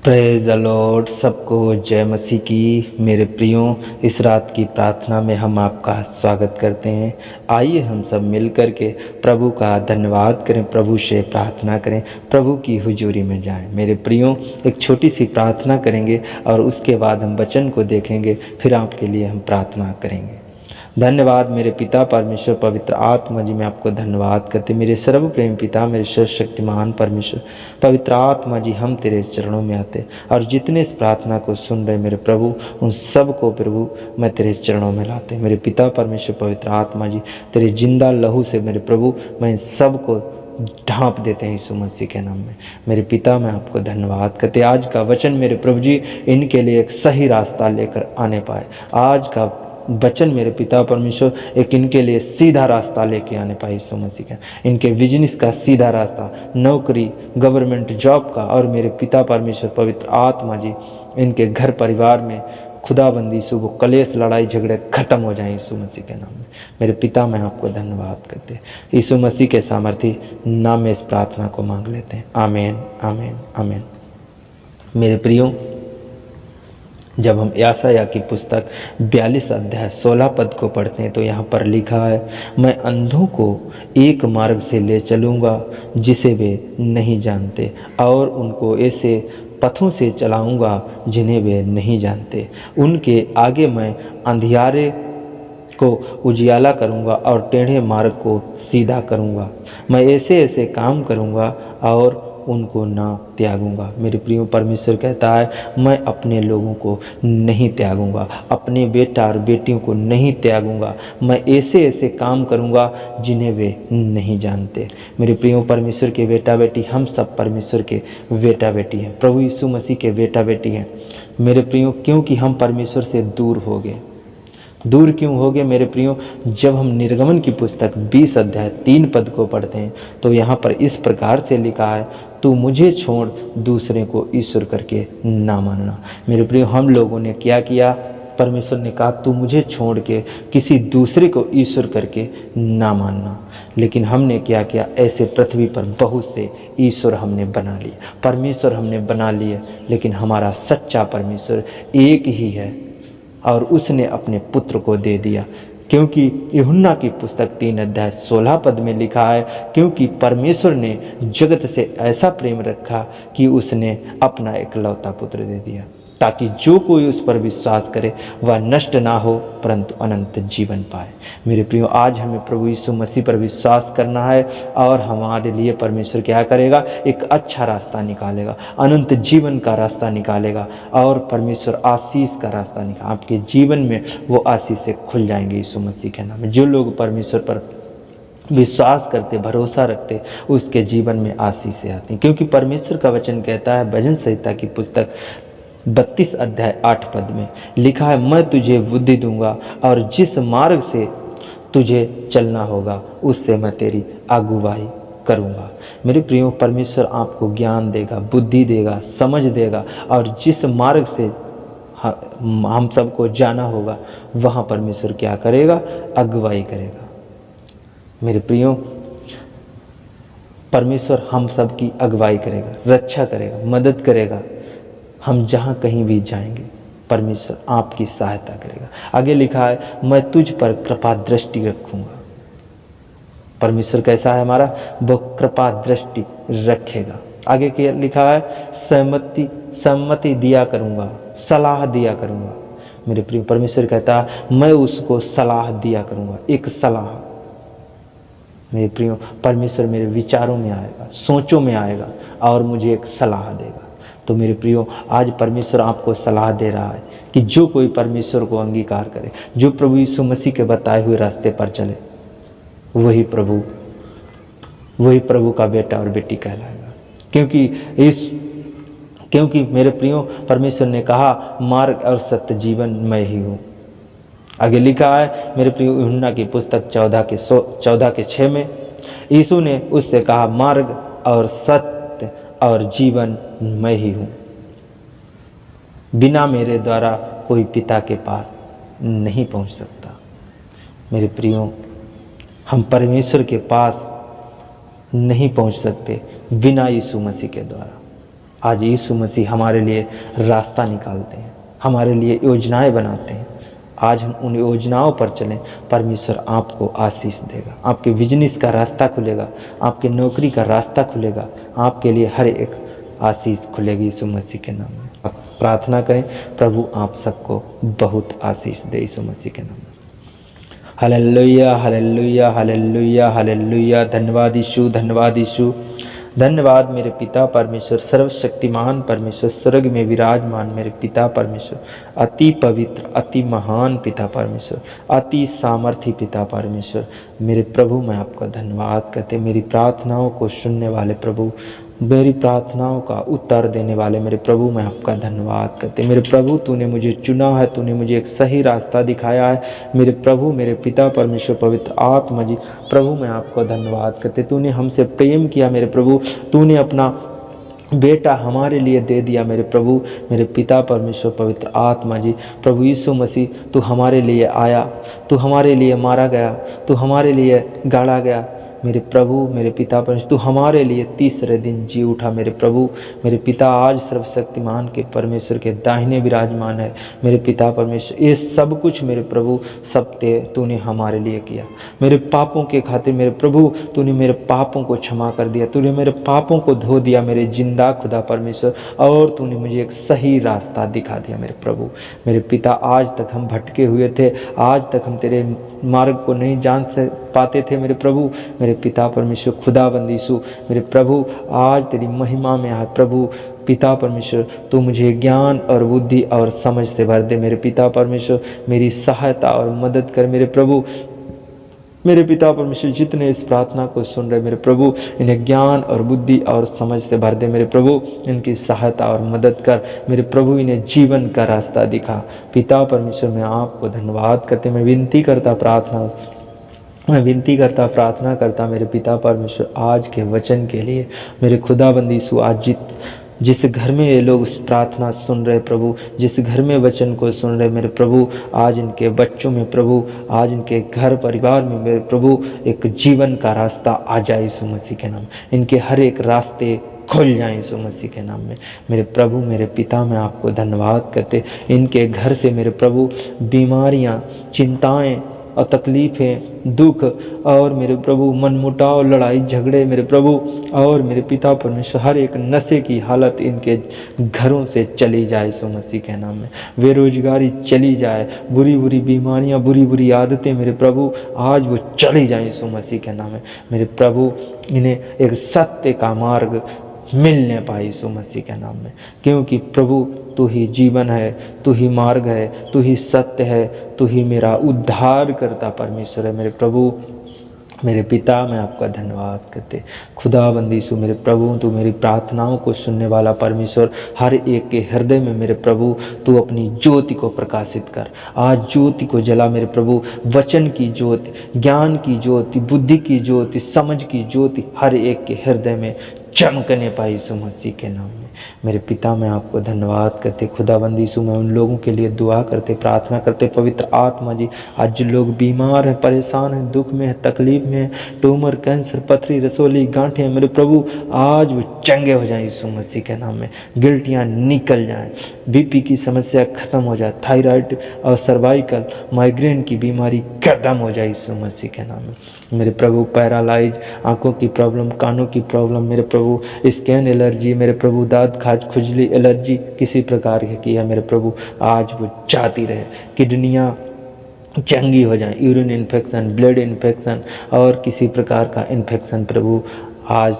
Praise the Lord. सबको जय मसीह की। मेरे प्रियो, इस रात की प्रार्थना में हम आपका स्वागत करते हैं। आइए हम सब मिल कर के प्रभु का धन्यवाद करें, प्रभु से प्रार्थना करें, प्रभु की हुजूरी में जाएं। मेरे प्रियो, एक छोटी सी प्रार्थना करेंगे और उसके बाद हम वचन को देखेंगे, फिर आपके लिए हम प्रार्थना करेंगे। धन्यवाद मेरे पिता परमेश्वर, पवित्र आत्मा जी, मैं आपको धन्यवाद करते। मेरे सर्व प्रेम पिता, मेरे सर्वशक्तिमान परमेश्वर, पवित्र आत्मा जी, हम तेरे चरणों में आते और जितने इस प्रार्थना को सुन रहे मेरे प्रभु, उन सब को प्रभु मैं तेरे चरणों में लाते। मेरे पिता परमेश्वर, पवित्र आत्मा जी, तेरे जिंदा लहू से मेरे प्रभु मैं इन सब को ढांप देते हैं यीशु मसीह के नाम में। मेरे पिता, मैं आपको धन्यवाद करते। आज का वचन मेरे प्रभु जी इनके लिए एक सही रास्ता लेकर आने पाए। आज का वचन मेरे पिता परमेश्वर एक इनके लिए सीधा रास्ता लेके आने पाए यीशु मसीह का। इनके बिजनेस का सीधा रास्ता, नौकरी, गवर्नमेंट जॉब का, और मेरे पिता परमेश्वर पवित्र आत्मा जी इनके घर परिवार में खुदाबंदी वो कलेश, लड़ाई झगड़े खत्म हो जाएं यीशु मसीह के नाम में। मेरे पिता, मैं आपको धन्यवाद करते। यीशु मसीह के सामर्थी नाम में इस प्रार्थना को मांग लेते हैं। आमीन, आमीन, आमीन। मेरे प्रियो, जब हम यशायाह की पुस्तक 42 अध्याय 16 पद को पढ़ते हैं तो यहाँ पर लिखा है, मैं अंधों को एक मार्ग से ले चलूँगा जिसे वे नहीं जानते, और उनको ऐसे पथों से चलाऊँगा जिन्हें वे नहीं जानते। उनके आगे मैं अंधियारे को उजियाला करूँगा और टेढ़े मार्ग को सीधा करूँगा। मैं ऐसे ऐसे काम करूँगा और उनको ना त्यागूंगा। मेरे प्रियो, परमेश्वर कहता है, मैं अपने लोगों को नहीं त्यागूंगा, अपने बेटा और बेटियों को नहीं त्यागूंगा। मैं ऐसे ऐसे काम करूंगा जिन्हें वे नहीं जानते। मेरे प्रियो, परमेश्वर के बेटा बेटी, हम सब परमेश्वर के बेटा बेटी हैं, प्रभु यीशु मसीह के बेटा बेटी हैं। मेरे प्रियो, क्योंकि हम परमेश्वर से दूर हो गए। दूर क्यों हो गए मेरे प्रियो? जब हम निर्गमन की पुस्तक 20 अध्याय 3 पद को पढ़ते हैं तो यहाँ पर इस प्रकार से लिखा है, तू मुझे छोड़ दूसरे को ईश्वर करके ना मानना। मेरे प्रियो, हम लोगों ने क्या किया? परमेश्वर ने कहा, तू मुझे छोड़ के किसी दूसरे को ईश्वर करके ना मानना। लेकिन हमने क्या किया? ऐसे पृथ्वी पर बहुत से ईश्वर हमने बना लिए, परमेश्वर हमने बना लिए, लेकिन हमारा सच्चा परमेश्वर एक ही है और उसने अपने पुत्र को दे दिया। क्योंकि यूहन्ना की पुस्तक 3 अध्याय 16 पद में लिखा है, क्योंकि परमेश्वर ने जगत से ऐसा प्रेम रखा कि उसने अपना एकलौता पुत्र दे दिया, ताकि जो कोई उस पर विश्वास करे वह नष्ट ना हो परंतु अनंत जीवन पाए। मेरे प्रियो, आज हमें प्रभु यीशु मसीह पर विश्वास करना है और हमारे लिए परमेश्वर क्या करेगा? एक अच्छा रास्ता निकालेगा, अनंत जीवन का रास्ता निकालेगा, और परमेश्वर आशीष का रास्ता निकाल। आपके जीवन में वो आशीष से खुल जाएंगे यीशु मसीह के नाम में। जो लोग परमेश्वर पर विश्वास करते, भरोसा रखते, उसके जीवन में आशीष आती। क्योंकि परमेश्वर का वचन कहता है, भजन संहिता की पुस्तक 32 अध्याय 8 पद में लिखा है, मैं तुझे बुद्धि दूंगा और जिस मार्ग से तुझे चलना होगा उससे मैं तेरी अगुवाई करूंगा। मेरे प्रियो, परमेश्वर आपको ज्ञान देगा, बुद्धि देगा, समझ देगा, और जिस मार्ग से हम सबको जाना होगा वहाँ परमेश्वर क्या करेगा? अगुवाई करेगा। मेरे प्रियो, परमेश्वर हम सब की अगुवाई करेगा, रक्षा करेगा, मदद करेगा। हम जहाँ कहीं भी जाएंगे परमेश्वर आपकी सहायता करेगा। आगे लिखा है, मैं तुझ पर कृपा दृष्टि रखूँगा। परमेश्वर कैसा है हमारा? वो कृपा दृष्टि रखेगा। आगे क्या लिखा है? सम्मति दिया करूँगा, सलाह दिया करूँगा। मेरे प्रिय, परमेश्वर कहता है, मैं उसको सलाह दिया करूँगा। एक सलाह। मेरे प्रियो, परमेश्वर मेरे विचारों में आएगा, सोचों में आएगा और मुझे एक सलाह देगा। तो मेरे प्रियो, आज परमेश्वर आपको सलाह दे रहा है कि जो कोई परमेश्वर को अंगीकार करे, जो प्रभु यीशु मसीह के बताए हुए रास्ते पर चले, वही प्रभु का बेटा और बेटी कहलाएगा। क्योंकि मेरे प्रियो, परमेश्वर ने कहा, मार्ग और सत्य जीवन मैं ही हूँ। आगे लिखा है मेरे प्रियो, यूहन्ना की पुस्तक 14 के 6 में यीशु ने उससे कहा, मार्ग और सत्य और जीवन मैं ही हूँ, बिना मेरे द्वारा कोई पिता के पास नहीं पहुँच सकता। मेरे प्रियो, हम परमेश्वर के पास नहीं पहुँच सकते बिना यीशु मसीह के द्वारा। आज यीशु मसीह हमारे लिए रास्ता निकालते हैं, हमारे लिए योजनाएं बनाते हैं। आज हम उन योजनाओं पर चलें, परमेश्वर आपको आशीष देगा, आपके बिजनेस का रास्ता खुलेगा, आपके नौकरी का रास्ता खुलेगा, आपके लिए हर एक आशीष खुलेगी यीशु मसीह के नाम में। प्रार्थना करें, प्रभु आप सबको बहुत आशीष दे यीशु मसीह के नाम में। Hallelujah, hallelujah, hallelujah, hallelujah. धन्यवाद यीशु, धन्यवाद यीशु, धन्यवाद मेरे पिता परमेश्वर, सर्वशक्तिमान परमेश्वर, स्वर्ग में विराजमान मेरे पिता परमेश्वर, अति पवित्र, अति महान पिता परमेश्वर, अति सामर्थी पिता परमेश्वर। मेरे प्रभु मैं आपका धन्यवाद करते, मेरी प्रार्थनाओं को सुनने वाले प्रभु, मेरी प्रार्थनाओं का उत्तर देने वाले मेरे प्रभु मैं आपका धन्यवाद करते। मेरे प्रभु तूने मुझे चुना है, तूने मुझे एक सही रास्ता दिखाया है। मेरे प्रभु, मेरे पिता परमेश्वर, पवित्र आत्मा जी, प्रभु मैं आपको धन्यवाद करते। तूने हमसे प्रेम किया मेरे प्रभु, तूने अपना बेटा हमारे लिए दे दिया मेरे प्रभु, मेरे पिता परमेश्वर, पवित्र आत्मा जी। प्रभु यीशु मसीह तू हमारे लिए आया, तू हमारे लिए मारा गया, तू हमारे लिए गाड़ा गया मेरे प्रभु, मेरे पिता परमेश्वर। तू हमारे लिए तीसरे दिन जी उठा मेरे प्रभु, मेरे पिता आज सर्वशक्तिमान के परमेश्वर के दाहिने विराजमान है मेरे पिता परमेश्वर। ये सब कुछ मेरे प्रभु सब तूने हमारे लिए किया। मेरे पापों के खातिर मेरे प्रभु तूने मेरे पापों को क्षमा कर दिया, तूने मेरे पापों को धो दिया मेरे जिंदा खुदा परमेश्वर, और तूने मुझे एक सही रास्ता दिखा दिया मेरे प्रभु, मेरे पिता। आज तक हम भटके हुए थे, आज तक हम तेरे मार्ग को नहीं जान पाते थे मेरे प्रभु, मेरे पिता परमेश्वर, खुदाबंद यीशु मेरे प्रभु। आज तेरी महिमा में आए प्रभु पिता परमेश्वर, तू मुझे ज्ञान और बुद्धि और समझ से भर दे मेरे पिता परमेश्वर। मेरी सहायता और मदद कर मेरे प्रभु, मेरे पिता परमेश्वर। जितने इस प्रार्थना को सुन रहे मेरे प्रभु, इन्हें ज्ञान और बुद्धि और समझ से भर दे मेरे प्रभु, इनकी सहायता और मदद कर मेरे प्रभु, इन्हें जीवन का रास्ता दिखा पिता परमेश्वर। मैं आपको धन्यवाद करते, मैं विनती करता प्रार्थना करता मेरे पिता परमेश्वर आज के वचन के लिए मेरे खुदाबंद यीशु। आज जिस घर में ये लोग उस प्रार्थना सुन रहे प्रभु, जिस घर में वचन को सुन रहे मेरे प्रभु, आज इनके बच्चों में प्रभु, आज इनके घर परिवार में मेरे प्रभु एक जीवन का रास्ता आ जाए यीशु मसीह के नाम। इनके हर एक रास्ते खुल जाए यीशु मसीह के नाम में मेरे प्रभु, मेरे पिता। मैं आपको धन्यवाद करते, इनके घर से मेरे प्रभु बीमारियां, चिंताएं और तकलीफ़ें, दुख और मेरे प्रभु मनमुटाव, लड़ाई झगड़े मेरे प्रभु, और मेरे पिता परमेश्वर हर एक नशे की हालत इनके घरों से चली जाए यीशु मसीह के नाम में। बेरोजगारी चली जाए, बुरी बुरी बीमारियां, बुरी बुरी आदतें मेरे प्रभु आज वो चली जाए यीशु मसीह के नाम में मेरे प्रभु। इन्हें एक सत्य का मार्ग मिलने पाए यीशु मसीह के नाम में, क्योंकि प्रभु तू ही जीवन है, तू ही मार्ग है, तू ही सत्य है, तू ही मेरा उद्धार करता परमेश्वर है मेरे प्रभु, मेरे पिता। मैं आपका धन्यवाद करते खुदाबंद यीशु मेरे प्रभु। तू मेरी प्रार्थनाओं को सुनने वाला परमेश्वर, हर एक के हृदय में मेरे प्रभु तू अपनी ज्योति को प्रकाशित कर। आज ज्योति को जला मेरे प्रभु, वचन की ज्योति, ज्ञान की ज्योति, बुद्धि की ज्योति, समझ की ज्योति हर एक के हृदय में चमकने पाई यीशु मसीह के नाम में मेरे पिता। मैं आपको धन्यवाद करते खुदाबंद यीशु। मैं उन लोगों के लिए दुआ करते, प्रार्थना करते पवित्र आत्मा जी। आज जो लोग बीमार हैं, परेशान हैं, दुख में हैं, तकलीफ में हैं, ट्यूमर, कैंसर, पथरी, रसोली, गांठें मेरे प्रभु आज वो चंगे हो जाएं यीशु मसीह के नाम में। गिल्टियाँ निकल जाएं, बीपी की समस्या खत्म हो जाए, थायराइड और सर्वाइकल माइग्रेन की बीमारी खत्म हो जाए यीशु मसीह के नाम में मेरे प्रभु। पैरालाइज, आंखों की प्रॉब्लम, कानों की प्रॉब्लम मेरे प्रभु, स्किन एलर्जी मेरे प्रभु, दांत खाज, खुजली, एलर्जी किसी प्रकार की है मेरे प्रभु, आज वो जाती रहे। किडनियाँ चंगी हो जाएं, यूरिन इन्फेक्शन, ब्लड इन्फेक्शन और किसी प्रकार का इन्फेक्शन प्रभु आज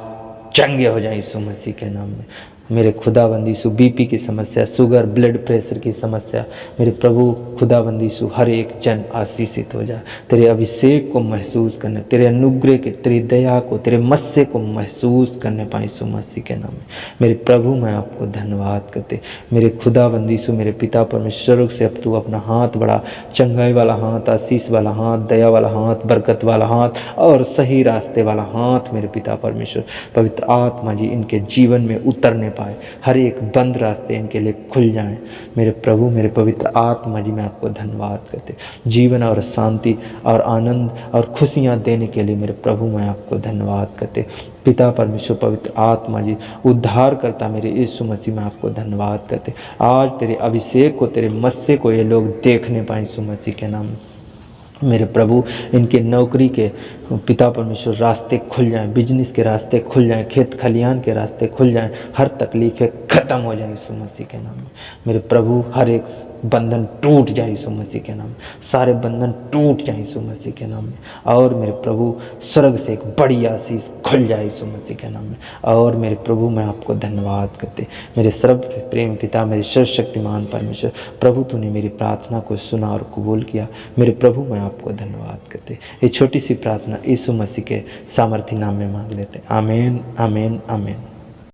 चंगे हो जाए यीशु मसीह के नाम में मेरे खुदाबंद यीशु। बीपी की समस्या, शुगर, ब्लड प्रेशर की समस्या मेरे प्रभु खुदाबंद यीशु, हर एक जन आशीषित हो जाए। तेरे अभिषेक को महसूस करने, तेरे अनुग्रह के, तेरी दया को, तेरे मस्से को महसूस करने पाए यीशु मसीह के नाम में मेरे प्रभु। मैं आपको धन्यवाद करते मेरे खुदाबंद यीशु मेरे पिता परमेश्वर से। अब तू अपना हाथ बढ़ा, चंगाई वाला हाथ, आशीष वाला हाथ, दया वाला हाथ, बरकत वाला हाथ और सही रास्ते वाला हाथ मेरे पिता परमेश्वर, पवित्र आत्मा जी इनके जीवन में उतरने पाए पाए, हर एक बंद रास्ते इनके लिए खुल जाएं। मेरे प्रभु, मेरे पवित्र आत्मा जी, मैं आपको धन्यवाद करते, जीवन और शांति और आनंद और खुशियाँ देने के लिए मेरे प्रभु मैं आपको धन्यवाद करते। पिता परमेश्वर, पवित्र आत्मा जी, उद्धार करता मेरे यीशु मसीह, मैं आपको धन्यवाद करते। आज तेरे अभिषेक को, तेरे मस्से को ये लोग देखने पाए यीशु मसीह के नाम में। मेरे प्रभु, इनके नौकरी के पिता परमेश्वर रास्ते खुल जाएं, बिजनेस के रास्ते खुल जाएं, खेत खलियान के रास्ते खुल जाएं, हर तकलीफ़ें ख़त्म हो जाए यीशु मसीह के नाम में। मेरे प्रभु, हर एक बंधन टूट जाए यीशु मसीह के नाम में, सारे बंधन टूट जाए यीशु मसीह के नाम में। और मेरे प्रभु, स्वर्ग से एक बड़ी आशीष खुल जाए यीशु मसीह के नाम में। और मेरे प्रभु, मैं आपको धन्यवाद करते, मेरे सर्व प्रेम पिता, मेरे सर्वशक्तिमान परमेश्वर, प्रभु तूने मेरी प्रार्थना को सुना और कबूल किया। मेरे प्रभु, मैं आपको धन्यवाद करते। ये छोटी सी प्रार्थना यीशु मसीह के सामर्थी नाम में मांग लेते। आमीन, आमीन, आमीन।